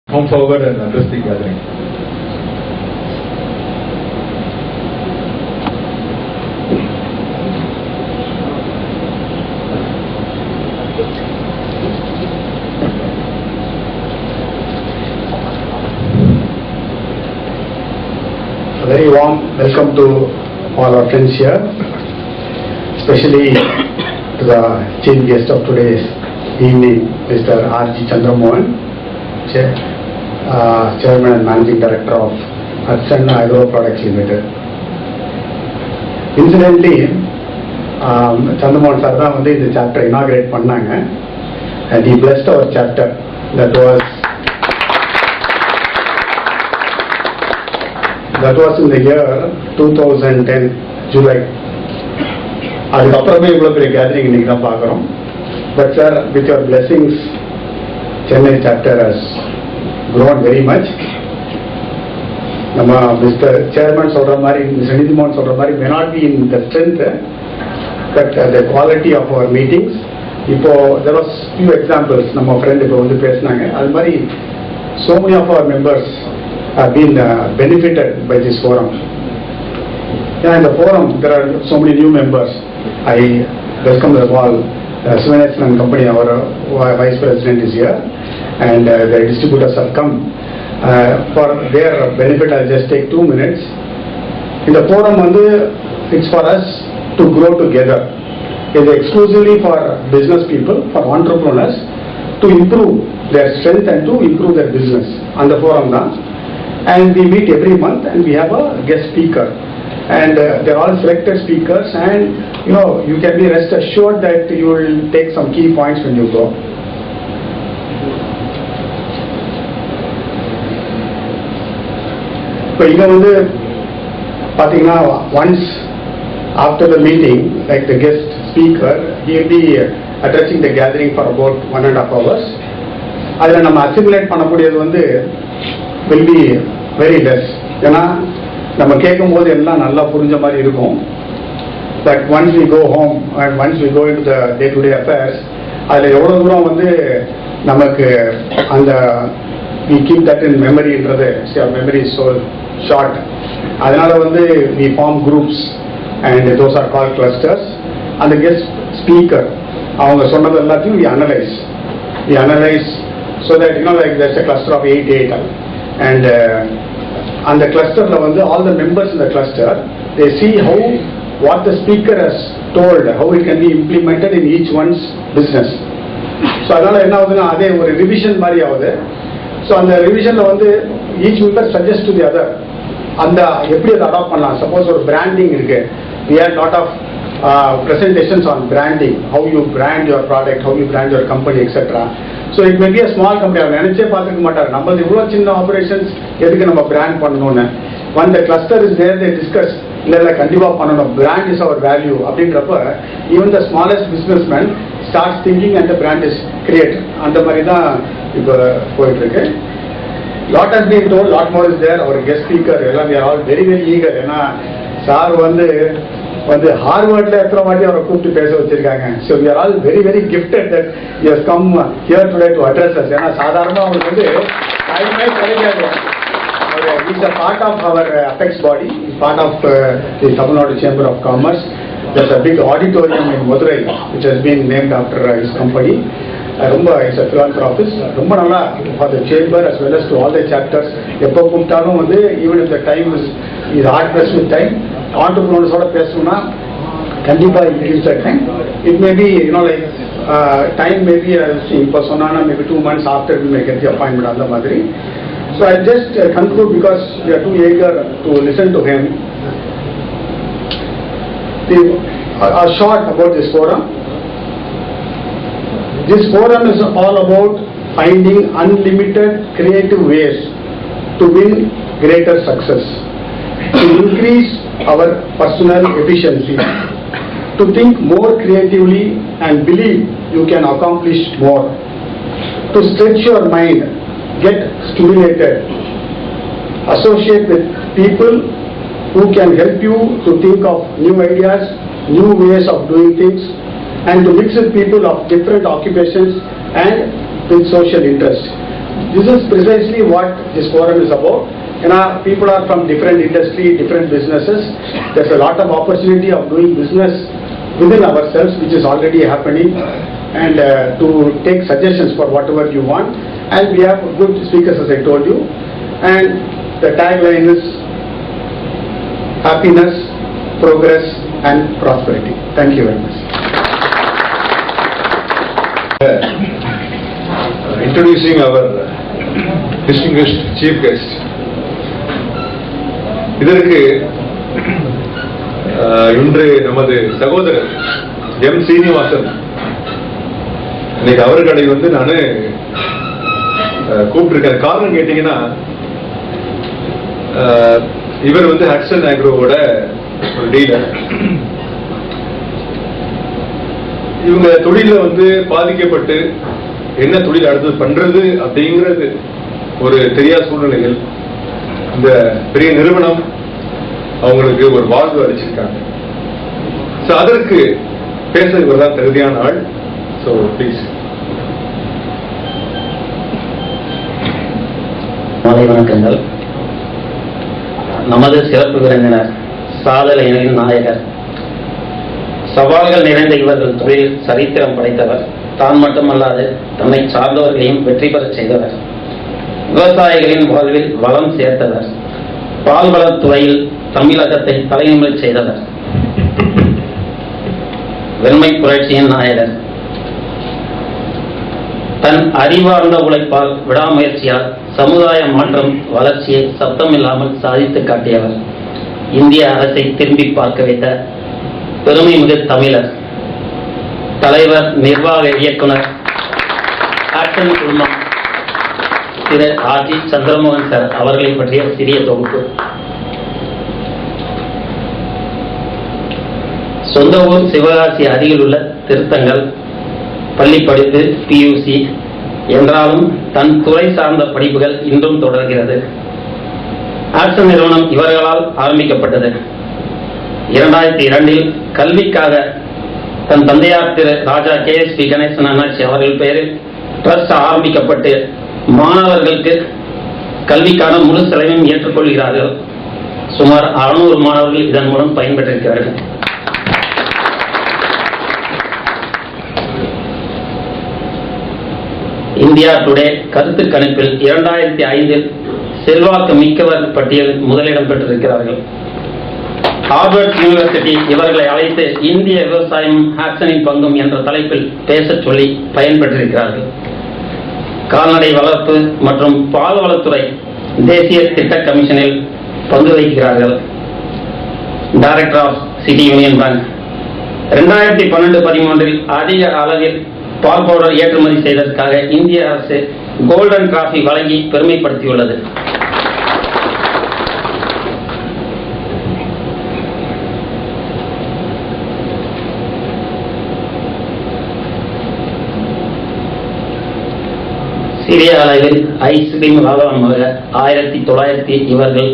come forward and address the gathering. A very warm welcome to all our friends here, especially to the chief guest of today's evening, Mr. R.G. Chandramohan, Chairman and Managing Director of Hudson Agro Products Limited. Incidentally, Chandramohan sir தான் வந்து இந்த chapter inaugurate பண்ணாங்க, and he blessed our chapter. That was in the year 2010 July. அதுக்கப்புறமே இவ்வளோ பெரிய gathering இன்னைக்கு தான் பார்க்குறோம். But sir, with your blessings, Chennai chapter has grown very much. நம்ம மிஸ்டர் சேர்மன் சொல்ற மாதிரி, மிஸ்டர் நிதிமோகன் சொல்ற மாதிரி may not be in the strength, but the quality of our meetings. இப்போ there was few examples, நம்ம ஃப்ரெண்ட் இப்போ வந்து பேசினாங்க. அது மாதிரி so many of our members have been benefited by this forum. In the forum, there are so many new members. I welcome them all. Sivanesan and Company, our Vice President is here, and the distributors have come. For their benefit, I'll just take 2 minutes. In the forum, it's for us to grow together. It's exclusively for business people, for entrepreneurs, to improve their strength and to improve their business. On the forum, and we meet every month, and we have a guest speaker, and they're all selected speakers, and you can be rest assured that you will take some key points when you go. So இங்க வந்து பாத்தீங்கன்னா, once after the meeting, like the guest speaker, he will be addressing the gathering for about 1.5 hours. அதில் நம்ம assimilate பண்ணக்கூடியது வந்து will be very less. ஏன்னா நம்ம கேட்கும் போது எல்லாம் நல்லா புரிஞ்ச மாதிரி இருக்கும். But once we go home and once we go into the day-to-day affairs, அதில் எவ்வளோ தூரம் வந்து நமக்கு அந்த we keep that in memoryன்றது, our memory is so short. அதனால வந்து we form groups and those are called clusters. அந்த guest speaker அவங்க சொன்னது எல்லாத்தையும் we analyze so that like there's a cluster of 8 and அந்த clusterல வந்து all the members in the cluster, they see what the speaker has told, how it can be implemented in each one's business. So அதனால என்ன ஆகுதுன்னா, அதே ஒரு revision மாதிரி ஆகுது. So அந்த ரிவிஷன்ல வந்து each member suggest to the other அந்த எப்படி அதை அடாப்ட் பண்ணலாம். சப்போஸ் ஒரு பிராண்டிங் இருக்கு, we had lot of presentations on branding, how you brand your product, how you brand your company, etc. So it may be a small company. அவர் நினைச்சே பார்த்துக்க மாட்டார், நம்ம இவ்வளோ சின்ன ஆபரேஷன்ஸ் எதுக்கு நம்ம பிராண்ட் பண்ணணும்னு. when the cluster is there, they discuss, இல்லை கண்டிப்பாக பண்ணணும், brand is our value அப்படின்றப்ப even the smallest businessman starts thinking and the brand is created. அந்த மாதிரி தான் இப்போ போயிட்டு இருக்கு. lot has been told, lot more is there. our guest speaker எல்லாம் we are all very very eager. ஏன்னா sir வந்து ஹார்வர்ட்ல எத்தனை வாட்டி அவரை கூப்பிட்டு பேச வச்சிருக்காங்க. So we are all very very gifted that he has come here today to address us. ஏன்னா சாதாரணமாக அவங்களுக்கு வந்து டைமே கிடைக்காது. He is a part of our Apex body, part of the Tamil Nadu Chamber of Commerce. There's a big auditorium in Madurai which has been named after his company. ரொம்ப it's a philanthropist. ரொம்ப நல்லா for the chamber as well as to all the chapters. எப்போ கூப்பிட்டாலும் வந்து even if the time is hard pressed with time, entrepreneurs-ஓட பேசணும்னா கண்டிப்பா it gives that time. It may be like time may be இப்போ சொன்னா maybe 2 months after we may get the appointment அந்த மாதிரி. So I just conclude because we are too eager to listen to him. A short about this forum. This forum is all about finding unlimited creative ways to win greater success, to increase our personal efficiency, to think more creatively and believe you can accomplish more, to stretch your mind, get stimulated, associate with people who can help you to think of new ideas, new ways of doing things, and to mix with people of different occupations and with social interest. This is precisely what this forum is about. People are from different industry, different businesses. There's a lot of opportunity of doing business within ourselves, which is already happening, and to take suggestions for whatever you want. And we have good speakers, as I told you. And the tagline is happiness, progress, and prosperity. Thank you very much. Introducing our distinguished chief guest. இதற்கு இன்று நமது சகோதரர் M Srinivasan, இன்னைக்கு அவர் கடை நான் கூப்பிட்டிருக்கேன். காரணம் கேட்டீங்கன்னா, இவர் ஹட்சன் ஆக்ரோவோட ஒரு டீலர். இவங்க தொழில பாதிக்கப்பட்டு என்ன தொழில் அடுத்தது பண்றது அப்படிங்கிறது ஒரு தெரியாத சூழ்நிலைகள் இந்த பெரிய நிறுவனம் அவங்களுக்கு ஒரு வாழ்வு அளிச்சிருக்காங்க. அதற்கு பேச இவர்தான் தகுதியான ஆள். So please. மாலை வணக்கங்கள். நமது சிறப்பு விருந்தினர், சாதனையின் நாயகர், சவால்கள் நிறைந்த இவர்கள் தொழில் சரித்திரம் படைத்தவர். தான் மட்டுமல்லாது தன்னை சார்ந்தவர்களையும் வெற்றி பெறச் செய்தவர். விவசாயிகளின் வாழ்வில் வளம் சேர்த்தவர். பால்வளத் துறையில் தமிழகத்தை தலைநிமிரச் செய்தவர். வெண்மை புரட்சியின் நாயகர். தன் அறிவார்ந்த உழைப்பால், விடாமுயற்சியால் சமுதாய மாற்றம், வளர்ச்சியை சத்தமில்லாமல் சாதித்து காட்டியவர். இந்திய அரசை திரும்பி பார்க்க வைத்த பெருமை மிகு தமிழர். தலைவர், நிர்வாக இயக்குனர், ஆக்ஷன் குழுமம் திரு ஆர்ஜி சந்திரமோகன் சார் அவர்களை பற்றிய சிறிய தொகுப்பு. சொந்த ஊர் சிவகாசி அருகில் உள்ள திருத்தங்கள். பள்ளி படிப்பு PUC என்றாலும் தன் துறை சார்ந்த படிப்புகள் இன்றும் தொடர்கிறது. ஆக்ஷன் நிறுவனம் இவர்களால் ஆரம்பிக்கப்பட்டது. 2002 கல்விக்காக தன் தந்தையார் திரு ராஜா KSP கணேசன் அண்ணாச்சி அவர்கள் பெயரில் ட்ரஸ்ட் ஆரம்பிக்கப்பட்டு மாணவர்களுக்கு கல்விக்கான முழு செலவையும் ஏற்றுக்கொள்கிறார்கள். சுமார் 600 மாணவர்கள் இதன் மூலம் பயன்பெற்றிருக்கிறார்கள். இந்தியா டுடே கருத்து கணிப்பில் 2005 செல்வாக்கு மிக்கவர் பட்டியலில் முதலிடம் பெற்றிருக்கிறார்கள். ஹார்வர்ட் யூனிவர்சிட்டி இவர்களை அழைத்து இந்திய விவசாயம், ஆக்ஷனின் பங்கும் என்ற தலைப்பில் பேசச் சொல்லி பயன்பெற்றிருக்கிறார்கள். கால்நடை வளர்ப்பு மற்றும் பால்வளத்துறை தேசிய திட்ட கமிஷனில் பங்கு வகிக்கிறார்கள். Director of City Union Bank. 2012-13 அதிக அளவில் பால் பவுடர் ஏற்றுமதி செய்ததற்காக இந்திய அரசு கோல்டன் டிராஃபி வழங்கி பெருமைப்படுத்தியுள்ளது. சிறிய அளவில் ஐஸ்கிரீம் வியாபாரமாக 1970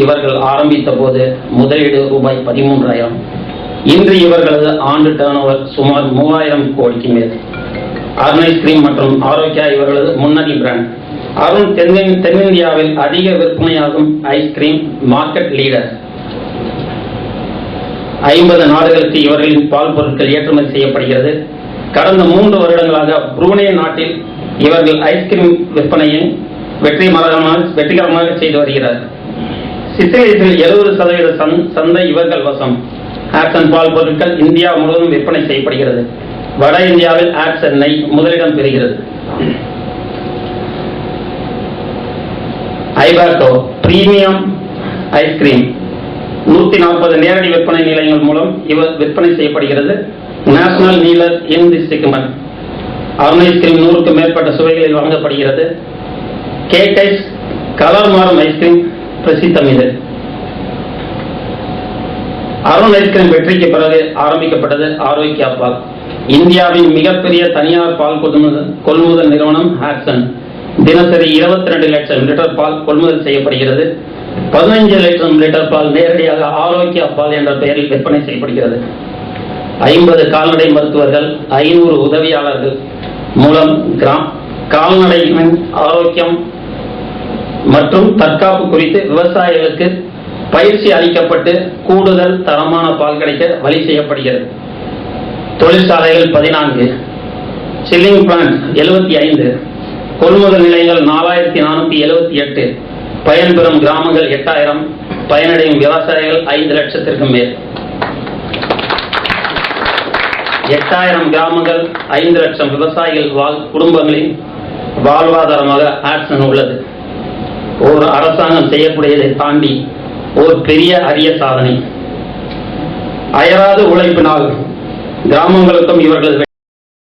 இவர்கள் ஆரம்பித்த போது முதலீடு ரூபாய் 13,000. இன்று இவர்களது ஆண்டு டர்னோவர் சுமார் 3000 கோடிக்கு மேல். அருண் ஐஸ்கிரீம் மற்றும் ஆரோக்கியா இவர்களது முன்னணி பிராண்ட். அருண் தென்னிந்தியாவில் அதிக விற்பனையாகும் ஐஸ்கிரீம் மார்க்கெட் லீடர். 50 நாடுகளுக்கு இவர்களின் பால் பொருட்கள் ஏற்றுமதி செய்யப்படுகிறது. கடந்த 3 வருடங்களாக புரூனே நாட்டில் இவர்கள் ஐஸ்கிரீம் விற்பனையை வெற்றிகரமாக செய்து வருகிறார். சிசிலியில் 70% சந்தை இவர்கள் வசம். ஆக்ஷன் பால் பொருட்கள் இந்தியா முழுவதும் விற்பனை செய்யப்படுகிறது. வட இந்தியாவில் ஆக்ஷன் நெய் முதலிடம் பெறுகிறது. ஐபாக்கோ பிரீமியம் ஐஸ்கிரீம் 140 நேரடி விற்பனை நிலையங்கள் மூலம் இவர் விற்பனை செய்யப்படுகிறது. National dealer in the segment. Arun ice cream 100க்கும் மேற்பட்ட சுவைகளில் வழங்கப்படுகிறது. கேக் ஐஸ் கலர் மாறும் ஐஸ்கிரீம் பிரசித்தம் இது. அருண் ஐஸ்கிரீம் வெற்றிக்கு பிறகு ஆரம்பிக்கப்பட்டது ஆரோக்கியா பால். இந்தியாவின் மிகப்பெரிய தனியார் பால் கொள்முதல் நிறுவனம் ஆக்ஷன். தினசரி 22 லட்சம் லிட்டர் பால் கொள்முதல் செய்யப்படுகிறது. 15 லட்சம் லிட்டர் பால் நேரடியாக ஆரோக்கியா பால் என்ற பெயரில் விற்பனை செய்யப்படுகிறது. 50 கால்நடை மருத்துவர்கள், 500 உதவியாளர்கள் மூலம் கால்நடைகளின் ஆரோக்கியம் மற்றும் தற்காப்பு குறித்து விவசாயிகளுக்கு பயிற்சி அளிக்கப்பட்டு கூடுதல் தரமான பால் கிடைக்க வழி செய்யப்படுகிறது. தொழிற்சாலைகள் 14, சில்லிங் பிளான்ட் 75, கொள்முதல் நிலையங்கள் 4478, பயன்பெறும் கிராமங்கள் 8000, பயனடையும் விவசாயிகள் 5 லட்சத்திற்கும் மேல். 8000 கிராமங்கள், 5 லட்சம் விவசாயிகள் குடும்பங்களின் வாழ்வாதாரமாக ஆக்சன் உள்ளது. ஒரு அரசாங்கம் செய்யக்கூடியதை தாண்டி ஒரு பெரிய அரிய சாதனை. அயராத உழைப்பினால் கிராமங்களுக்கும் இவர்கள்